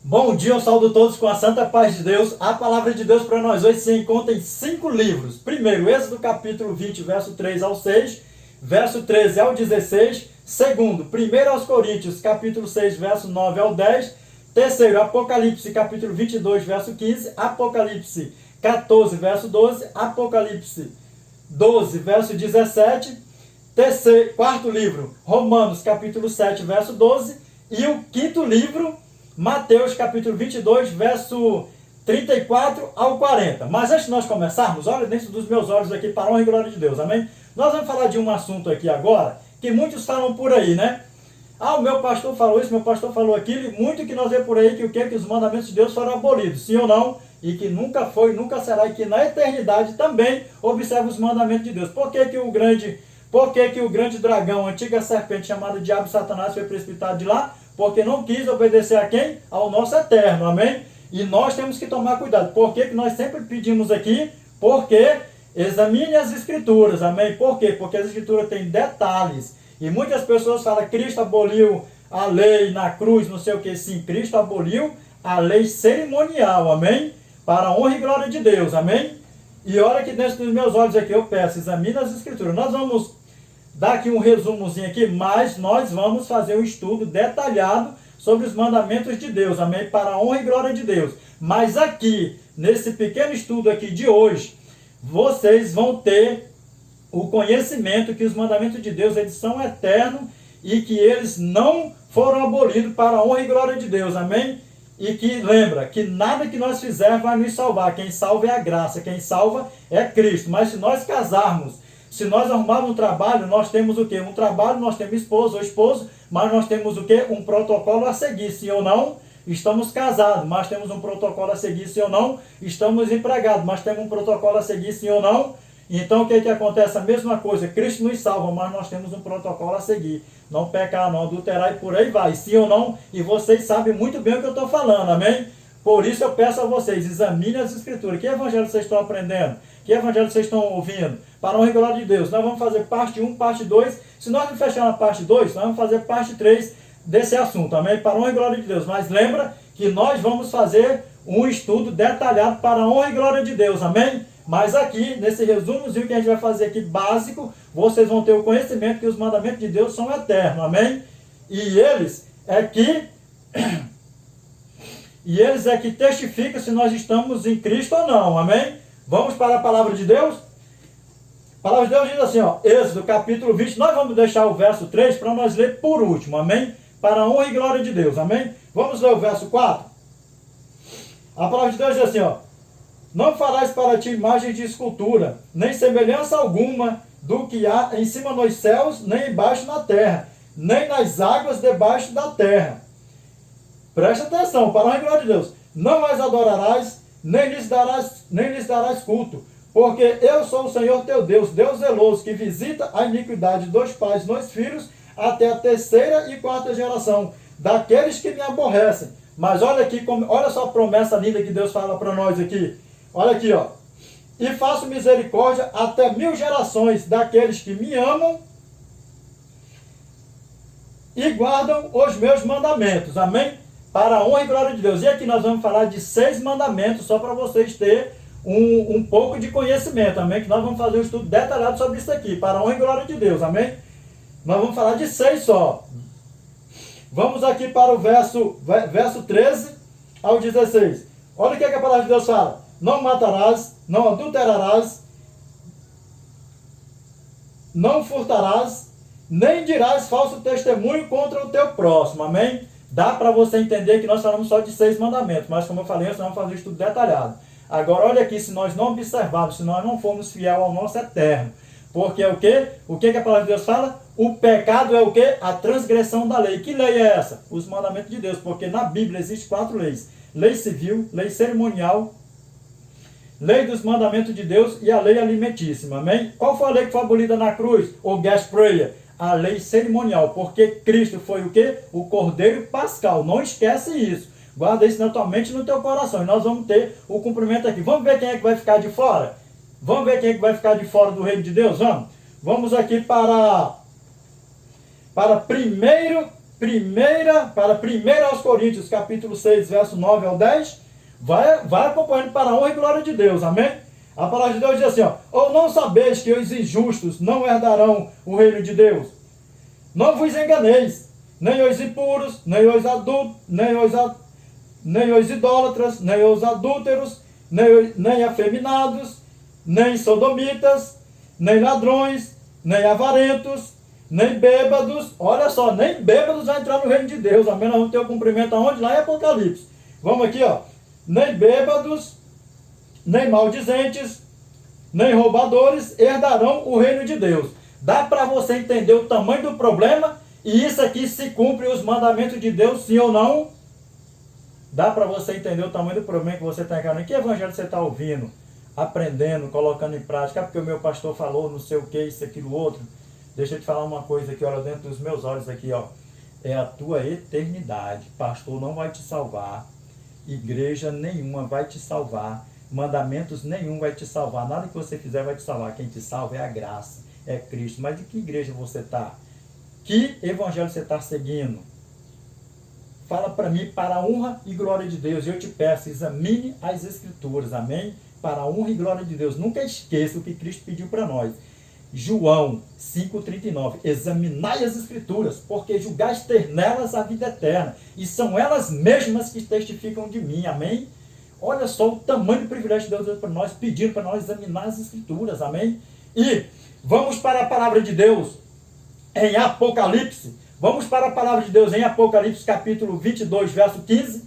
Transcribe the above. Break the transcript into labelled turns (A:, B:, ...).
A: Bom dia, eu saúdo todos com a santa paz de Deus. A palavra de Deus para nós hoje se encontra em 5 livros. Primeiro, Êxodo capítulo 20, verso 3 ao 6, verso 13 ao 16. Segundo, 1 aos Coríntios, capítulo 6, verso 9 ao 10. Terceiro, Apocalipse, capítulo 22, verso 15. Apocalipse 14, verso 12. Apocalipse 12, verso 17. Quarto livro, Romanos, capítulo 7, verso 12. E o quinto livro, Mateus capítulo 22, verso 34 ao 40. Mas antes de nós começarmos, olha dentro dos meus olhos aqui para a honra e glória de Deus, amém? Nós vamos falar de um assunto aqui agora, que muitos falam por aí, né? Ah, o meu pastor falou isso, meu pastor falou aquilo, e muito que nós vemos por aí que o que? Que os mandamentos de Deus foram abolidos, sim ou não? E que nunca foi, nunca será, e que na eternidade também observa os mandamentos de Deus. Por que que o grande dragão, a antiga serpente chamada Diabo e Satanás foi precipitado de lá? Porque não quis obedecer a quem? Ao nosso eterno, amém? E nós temos que tomar cuidado. Por que que nós sempre pedimos aqui? Porque examine as escrituras, amém? Por quê? Porque as escrituras têm detalhes. E muitas pessoas falam, Cristo aboliu a lei na cruz, não sei o que. Sim, Cristo aboliu a lei cerimonial, amém? Para a honra e glória de Deus, amém? E olha que dentro dos meus olhos aqui eu peço, examine as escrituras. Nós vamos dar aqui um resumozinho aqui, mas nós vamos fazer um estudo detalhado sobre os mandamentos de Deus, amém? Para a honra e glória de Deus. Mas aqui, nesse pequeno estudo aqui de hoje, vocês vão ter o conhecimento que os mandamentos de Deus, eles são eternos e que eles não foram abolidos para a honra e glória de Deus, amém? E que lembra que nada que nós fizermos vai nos salvar. Quem salva é a graça, quem salva é Cristo. Mas se nós casarmos, se nós arrumarmos um trabalho, nós temos o quê? Um trabalho, nós temos esposo ou esposo, mas nós temos o quê? Um protocolo a seguir, sim ou não? Estamos casados, mas temos um protocolo a seguir, sim ou não? Estamos empregados, mas temos um protocolo a seguir, sim ou não? Então o que que acontece? A mesma coisa, Cristo nos salva, mas nós temos um protocolo a seguir. Não pecar, não adulterar e por aí vai, sim ou não? E vocês sabem muito bem o que eu estou falando, amém? Por isso eu peço a vocês, examine as escrituras. Que evangelho vocês estão aprendendo? Que evangelho vocês estão ouvindo? Para a honra e glória de Deus. Nós vamos fazer parte 1, parte 2. Se nós não fecharmos a parte 2, nós vamos fazer parte 3 desse assunto, amém? Para a honra e glória de Deus. Mas lembra que nós vamos fazer um estudo detalhado para a honra e glória de Deus, amém? Mas aqui, nesse resumozinho que a gente vai fazer aqui, básico, vocês vão ter o conhecimento que os mandamentos de Deus são eternos, amém? E eles é que testificam se nós estamos em Cristo ou não, amém? Vamos para a palavra de Deus? A palavra de Deus diz assim, ó, Êxodo capítulo 20, nós vamos deixar o verso 3 para nós ler por último, amém? Para a honra e glória de Deus, amém? Vamos ler o verso 4? A palavra de Deus diz assim, ó, não farás para ti imagem de escultura, nem semelhança alguma do que há em cima nos céus, nem embaixo na terra, nem nas águas debaixo da terra. Presta atenção, para a honra e glória de Deus. Não as adorarás, nem lhes darás culto, porque eu sou o Senhor teu Deus, Deus zeloso, que visita a iniquidade dos pais nos filhos, até a 3ª e 4ª geração, daqueles que me aborrecem. Mas olha aqui, olha só a promessa linda que Deus fala para nós aqui. Olha aqui, ó. E faço misericórdia até 1000 gerações daqueles que me amam e guardam os meus mandamentos. Amém? Para a honra e glória de Deus. E aqui nós vamos falar de 6 mandamentos, só para vocês terem um pouco de conhecimento. Amém? Que nós vamos fazer um estudo detalhado sobre isso aqui. Para a honra e glória de Deus. Amém? Nós vamos falar de 6 só. Vamos aqui para o verso 13 ao 16. Olha o que a palavra de Deus fala. Não matarás, não adulterarás, não furtarás, nem dirás falso testemunho contra o teu próximo. Amém? Dá para você entender que nós falamos só de 6 mandamentos, mas como eu falei, nós vamos fazer um estudo detalhado. Agora olha aqui, se nós não observarmos, se nós não formos fiéis ao nosso eterno, porque é o quê? O que a palavra de Deus fala? O pecado é o quê? A transgressão da lei. Que lei é essa? Os mandamentos de Deus, porque na Bíblia existem 4 leis. Lei civil, lei cerimonial, lei dos mandamentos de Deus e a lei alimentícia, amém? Qual foi a lei que foi abolida na cruz? O guest prayer? A lei cerimonial, porque Cristo foi o quê? O Cordeiro Pascal. Não esquece isso. Guarda isso na tua mente e no teu coração. E nós vamos ter o cumprimento aqui. Vamos ver quem é que vai ficar de fora? Vamos ver quem é que vai ficar de fora do reino de Deus? Vamos aqui para 1 aos Coríntios, capítulo 6, verso 9 ao 10, vai acompanhando para a honra e glória de Deus, amém? A palavra de Deus diz assim, ó, ou não sabeis que os injustos não herdarão o reino de Deus? Não vos enganeis, nem os impuros, nem os adultos, nem os idólatras, nem os adúlteros, nem afeminados, nem sodomitas, nem ladrões, nem avarentos, nem bêbados. Olha só, nem bêbados vai entrar no reino de Deus. Amém? Nós vamos ter o cumprimento aonde? Lá em Apocalipse. Vamos aqui, ó. Nem bêbados, nem maldizentes, nem roubadores herdarão o reino de Deus. Dá para você entender o tamanho do problema? E isso aqui se cumpre os mandamentos de Deus, sim ou não? Dá para você entender o tamanho do problema que você está encarando? Que evangelho você está ouvindo, aprendendo, colocando em prática? Porque o meu pastor falou, não sei o que, isso, aquilo, outro. Deixa eu te falar uma coisa aqui, olha, dentro dos meus olhos aqui, ó. É a tua eternidade. Pastor não vai te salvar. Igreja nenhuma vai te salvar. Mandamentos nenhum vai te salvar. Nada que você fizer vai te salvar. Quem te salva é a graça, é Cristo. Mas em que igreja você está? Que evangelho você está seguindo? Fala para mim, para a honra e glória de Deus. E eu te peço, examine as Escrituras, amém? Para a honra e glória de Deus. Nunca esqueça o que Cristo pediu para nós. João 5,39. Examinai as Escrituras, porque julgais ter nelas a vida eterna. E são elas mesmas que testificam de mim, amém? Olha só o tamanho do privilégio de Deus para nós, pedindo para nós examinar as Escrituras, amém? E vamos para a palavra de Deus em Apocalipse. Vamos para a palavra de Deus em Apocalipse, capítulo 22, verso 15.